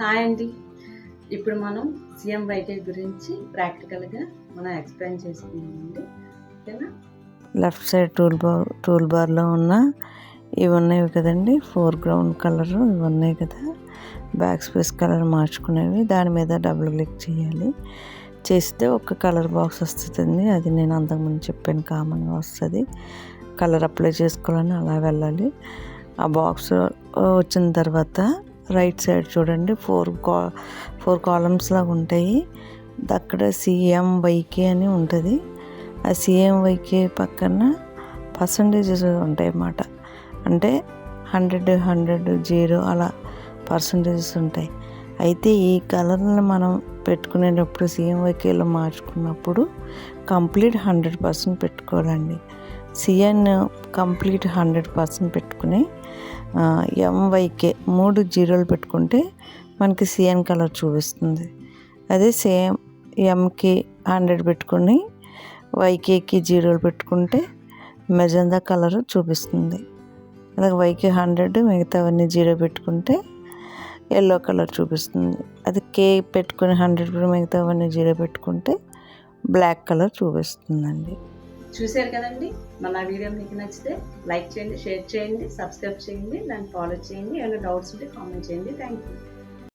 Hi అండి. ఇప్పుడు మనం సీఎంవైకే గురించి ప్రాక్టికల్‌గా మనం ఎక్స్‌ప్లెయిన్ చేసుకుందామండి. ఓకేనా? లెఫ్ట్ సైడ్ టూల్ బార్లో ఉన్న ఇవి ఉన్నాయి కదండి, ఫోర్గ్రౌండ్ కలరు ఇవి ఉన్నాయి కదా, బ్యాక్ స్పేస్ కలర్ మార్చుకునేవి. దాని మీద డబుల్ క్లిక్ చేయాలి. చేస్తే ఒక కలర్ బాక్స్ వస్తుంది. అది నేను అంతకుముందు చెప్పాను, కామన్గా వస్తుంది. కలర్ అప్లై చేసుకోవాలని అలా వెళ్ళాలి. ఆ బాక్స్ వచ్చిన తర్వాత రైట్ సైడ్ చూడండి, ఫోర్ కాలమ్స్ లాగా ఉంటాయి. అక్కడ సిఎంవైకే అని ఉంటుంది. ఆ సిఎంవైకే పక్కన పర్సంటేజెస్ ఉంటాయి అన్నమాట. అంటే 100, 100, 0 అలా పర్సంటేజెస్ ఉంటాయి. అయితే ఈ కలర్ని మనం పెట్టుకునేటప్పుడు సిఎంవైకేలో మార్చుకున్నప్పుడు కంప్లీట్ 100% పెట్టుకోవాలండి. సిఎన్ కంప్లీట్ 100% పెట్టుకుని ఎంవైకే 3 జీరోలు పెట్టుకుంటే మనకి సిఎన్ కలర్ చూపిస్తుంది. అదే సేమ్ ఎంకి 100 పెట్టుకుని వైకేకి జీరోలు పెట్టుకుంటే మెజందా కలర్ చూపిస్తుంది. అలాగే వైకే 100, మిగతావన్నీ 0 పెట్టుకుంటే ఎల్లో కలర్ చూపిస్తుంది. అది కే పెట్టుకుని 100 మిగతావన్నీ 0 పెట్టుకుంటే బ్లాక్ కలర్ చూపిస్తుందండి. చూశారు కదండి. మన వీడియో మీకు నచ్చితే లైక్ చేయండి, షేర్ చేయండి, సబ్స్క్రైబ్ చేయండి, దాన్ని ఫాలో చేయండి. ఏమైనా డౌట్స్ ఉంటే కామెంట్ చేయండి. Thank you.